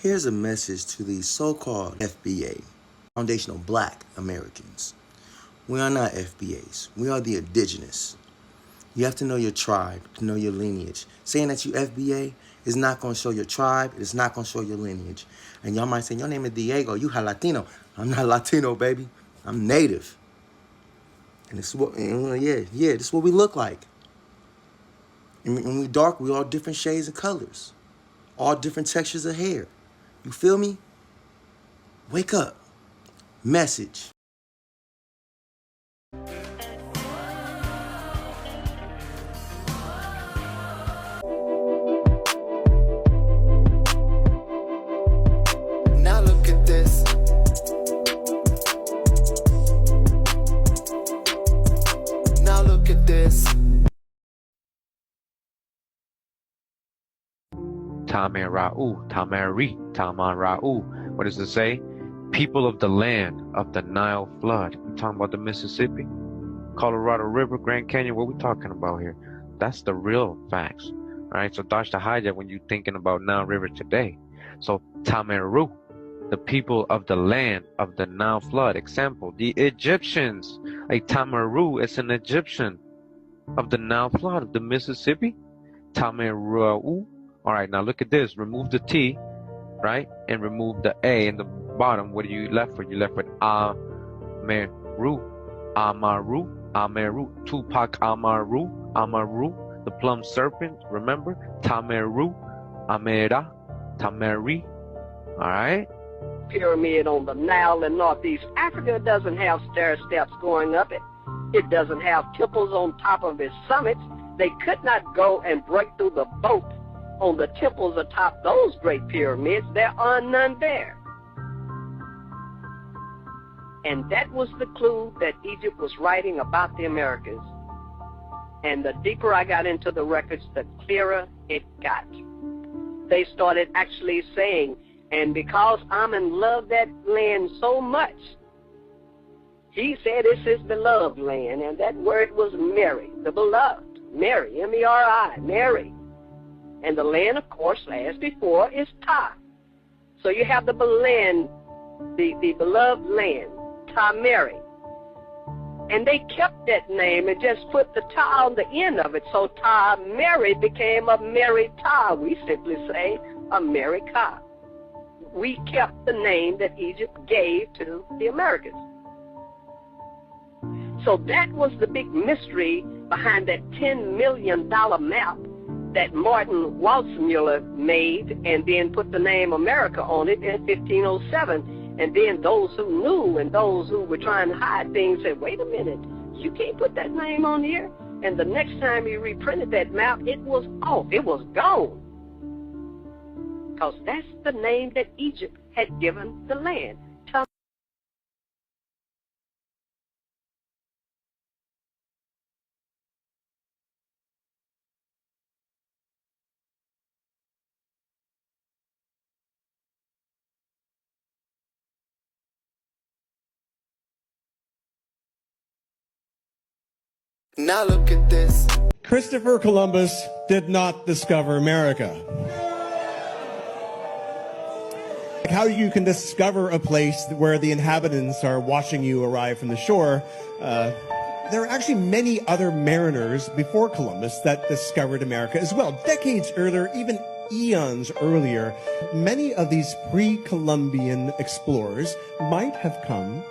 Here's a message to the so-called FBA, Foundational Black Americans. We are not FBAs. We are the Indigenous. You have to know your tribe, to know your lineage. Saying that you FBA is not going to show your tribe. It's not going to show your lineage. And y'all might say, your name is Diego. You are Latino. I'm not Latino, baby. I'm Native. And this is what, this is what we look like. And when we dark, we all different shades of colors. All different textures of hair. You feel me? Wake up. Message. Now look at this. Now look at this. Tamerau, Tamari, Tamarau. What does it say? People of the land of the Nile flood. We're talking about the Mississippi, Colorado River, Grand Canyon. What we talking about here? That's the real facts. All right. So dodge the hijack when you're thinking about Nile River today. So Tameru, the people of the land of the Nile flood. Example, the Egyptians. A Tameru is an Egyptian of the Nile flood of the Mississippi. Tamerau. All right, now look at this. Remove the T, right? And remove the A in the bottom. What are you left with? You left with Ameru, Amaru, Ameru, Tupac Amaru, Amaru, the plum serpent, remember? Tameru, Amera, Tameri. All right? Pyramid on the Nile in Northeast Africa doesn't have stair steps going up it. It doesn't have temples on top of its summits. They could not go and break through the boat on the temples atop those great pyramids. There are none there. And that was the clue that Egypt was writing about the Americas. And the deeper I got into the records, the clearer it got. They started actually saying, and because Amun loved that land so much, he said it's his beloved land, and that word was Mary, the beloved. Mary, M-E-R-I, Mary. And the land, of course, as before, is Ta. So you have the land, the beloved land, Ta Mary. And they kept that name and just put the Ta on the end of it. So Ta Mary became a Mary Ta. We simply say America. We kept the name that Egypt gave to the Americas. So that was the big mystery behind that $10 million map that Martin Waldseemüller made, and then put the name America on it in 1507. And then those who knew and those who were trying to hide things said, wait a minute, you can't put that name on here. And the next time he reprinted that map, it was off. It was gone. Because that's the name that Egypt had given the land. Now look at this. Christopher Columbus did not discover America. How you can discover a place where the inhabitants are watching you arrive from the shore, there are actually many other mariners before Columbus that discovered America as well. Decades earlier, even eons earlier, many of these pre-Columbian explorers might have come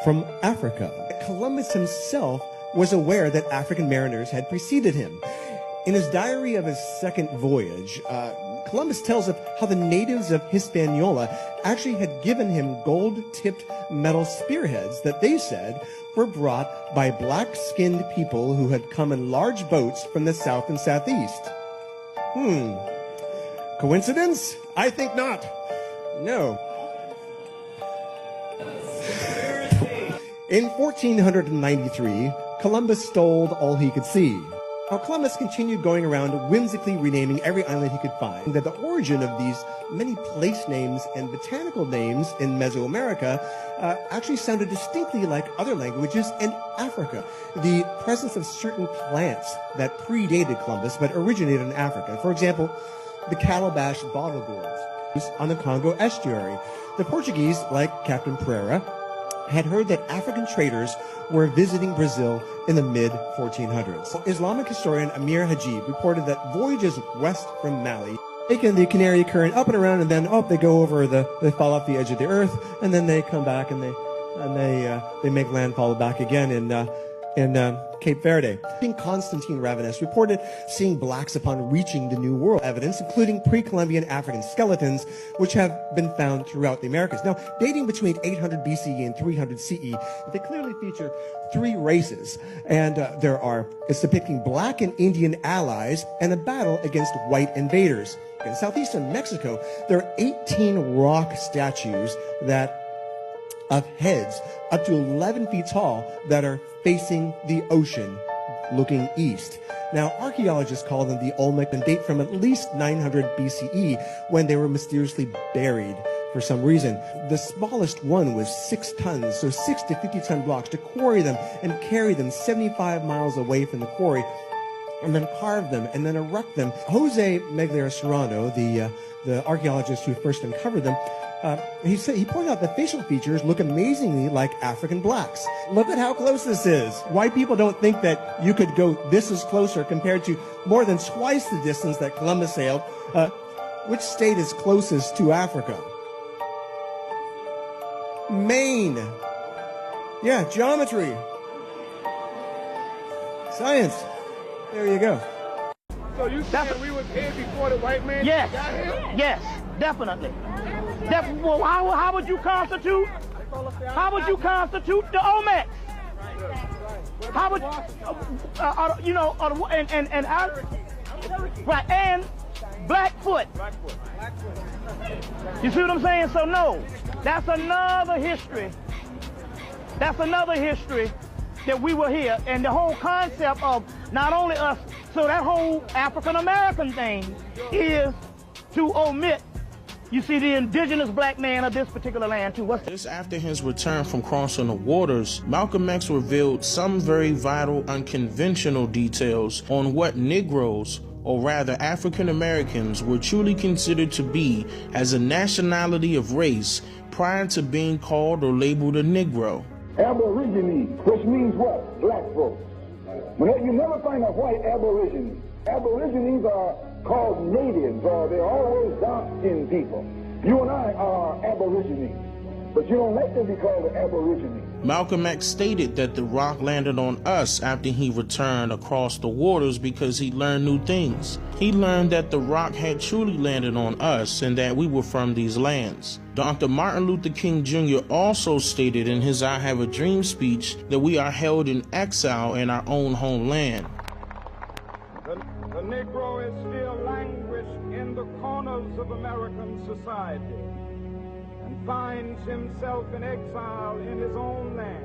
from Africa. Columbus himself was aware that African mariners had preceded him. In his diary of his second voyage, Columbus tells of how the natives of Hispaniola actually had given him gold-tipped metal spearheads that they said were brought by black-skinned people who had come in large boats from the south and southeast. Coincidence? I think not. No. In 1493, Columbus stole all he could see. Now, Columbus continued going around whimsically renaming every island he could find. That the origin of these many place names and botanical names in Mesoamerica actually sounded distinctly like other languages in Africa. The presence of certain plants that predated Columbus but originated in Africa. For example, the calabash bottle gourds. on the Congo estuary. The Portuguese, like Captain Pereira, had heard that African traders were visiting Brazil in the mid-1400s. Islamic historian Amir Hajib reported that voyages west from Mali taking the Canary Current up and around, and then they go over they fall off the edge of the earth, and then they come back and they make landfall back again in Cape Verde. King Constantine Ravenous reported seeing blacks upon reaching the New World. Evidence, including pre-Columbian African skeletons, which have been found throughout the Americas. Now, dating between 800 BCE and 300 CE, they clearly feature three races, and it's depicting black and Indian allies and a battle against white invaders. In southeastern Mexico, there are 18 rock statues of heads up to 11 feet tall that are facing the ocean looking east. Now, archaeologists call them the OLMECS and date from at least 900 BCE when they were mysteriously buried for some reason. The smallest one was 6 tons, so 6 to 50 ton blocks to quarry them and carry them 75 miles away from the quarry, and then carve them and then erect them. Jose Megler Serrano, the archaeologist who first uncovered them, he pointed out that facial features look amazingly like African blacks. Look at how close this is. White people don't think that you could go this is closer compared to more than twice the distance that Columbus sailed. Which state is closest to Africa? Maine. Yeah, geometry. Science. There you go. So you saying we was here before the white man got here? Yes, definitely. Well, how would you constitute? How would you constitute the OLMECS? How would and Blackfoot? You see what I'm saying? So no, that's another history. That's another history that we were here, and the whole concept of not only us. So that whole African American thing is to omit, you see, the indigenous black man of this particular land too. Just after his return from crossing the waters, Malcolm X revealed some very vital, unconventional details on what Negroes, or rather African Americans, were truly considered to be as a nationality of race prior to being called or labeled a Negro. Aborigine, which means what? Black folks. You never find a white aborigine. Aborigines are called natives, or they're always dark-skinned people. You and I are aborigines, but you don't like to be called an aborigine. Malcolm X stated that the rock landed on us after he returned across the waters because he learned new things. He learned that the rock had truly landed on us and that we were from these lands. Dr. Martin Luther King Jr. also stated in his I Have a Dream speech that we are held in exile in our own homeland. The Negro is still languished in the corners of American society and finds himself in exile in his own land.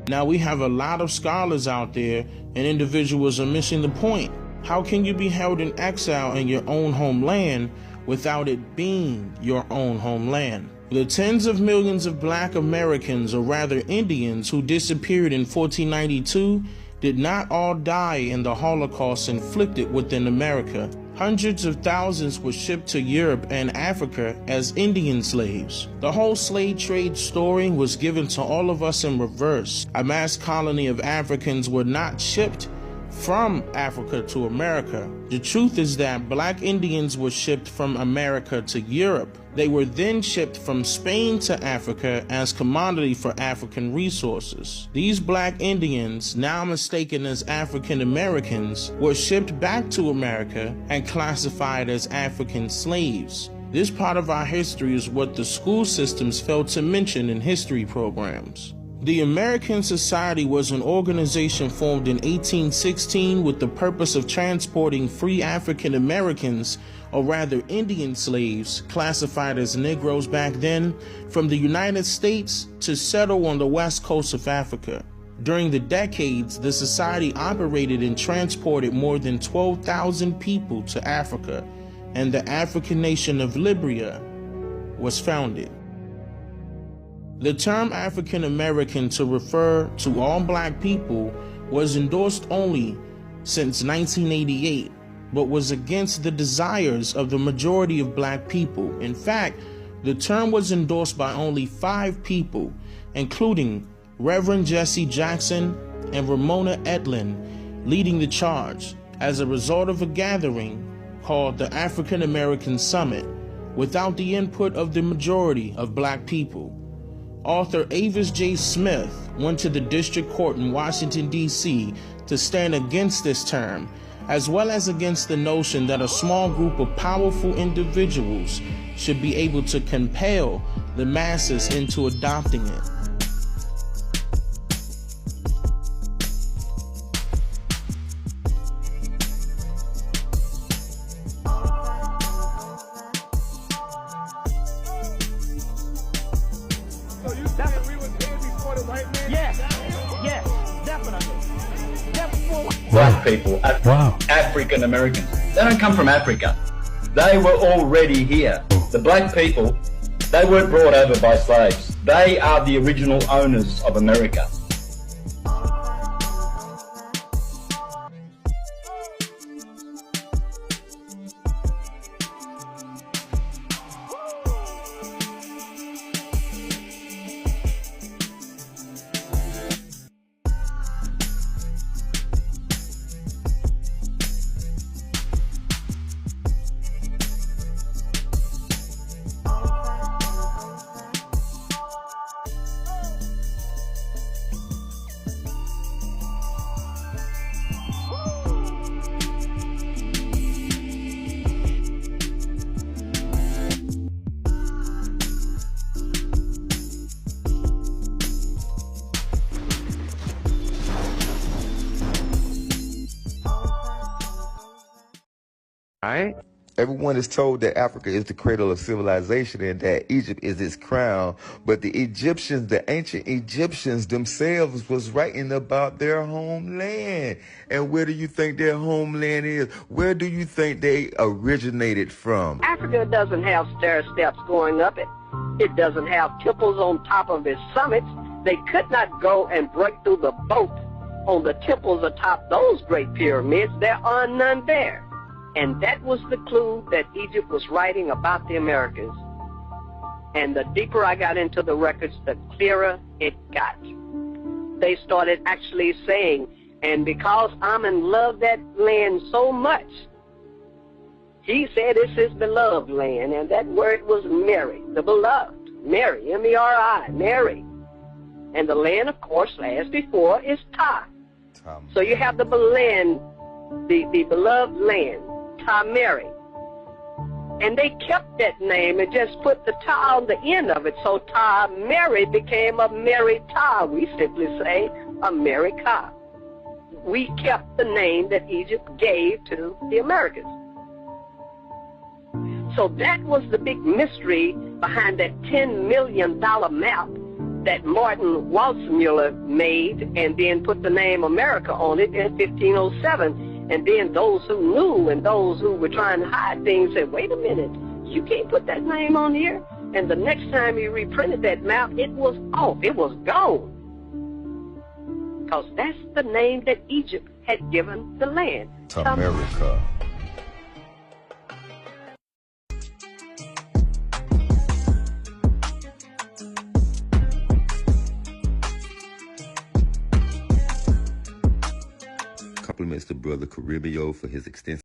Now we have a lot of scholars out there, and individuals are missing the point. How can you be held in exile in your own homeland without it being your own homeland? The tens of millions of black Americans, or rather Indians, who disappeared in 1492 did not all die in the Holocaust inflicted within America. Hundreds of thousands were shipped to Europe and Africa as Indian slaves. The whole slave trade story was given to all of us in reverse. A mass colony of Africans were not shipped from Africa to America. The truth is that black Indians were shipped from America to Europe. They were then shipped from Spain to Africa as commodity for African resources. These black Indians, now mistaken as African Americans, were shipped back to America and classified as African slaves. This part of our history is what the school systems failed to mention in history programs. The American Society was an organization formed in 1816 with the purpose of transporting free African Americans, or rather Indian slaves, classified as Negroes back then, from the United States to settle on the west coast of Africa. During the decades, the society operated and transported more than 12,000 people to Africa, and the African nation of Liberia was founded. The term African American to refer to all black people was endorsed only since 1988 but was against the desires of the majority of black people. In fact, the term was endorsed by only 5 people, including Reverend Jesse Jackson and Ramona Etlin, leading the charge as a result of a gathering called the African American Summit, without the input of the majority of black people. Author Avis J. Smith went to the district court in Washington, D.C. to stand against this term, as well as against the notion that a small group of powerful individuals should be able to compel the masses into adopting it. So you saying we was here before the white man? Yes, yes, definitely. Black people, African Americans. They don't come from Africa. They were already here. The black people, they weren't brought over by slaves. They are the original owners of America. Right? Everyone is told that Africa is the cradle of civilization and that Egypt is its crown. But the Egyptians, the ancient Egyptians themselves was writing about their homeland. And where do you think their homeland is? Where do you think they originated from? Africa doesn't have stair steps going up it. It doesn't have temples on top of its summits. They could not go and break through the boat on the temples atop those great pyramids. There are none there. And that was the clue that Egypt was writing about the Americas. And the deeper I got into the records, the clearer it got. They started actually saying, and because Amun loved that land so much, he said it's his beloved land, and that word was Mary, the beloved. Mary, M-E-R-I, Mary. And the land, of course, as before, is Ta. So you have the land, the beloved land, Ta Mary. And they kept that name and just put the Ta on the end of it. So Ta Mary became a Mary Ta. We simply say America. We kept the name that Egypt gave to the Americans. So that was the big mystery behind that $10 million map that Martin Waldseemüller made and then put the name America on it in 1507. And then those who knew and those who were trying to hide things said, wait a minute, you can't put that name on here. And the next time he reprinted that map, it was off. It was gone. Because that's the name that Egypt had given the land. America. Compliments to Brother Caribbean for his extensive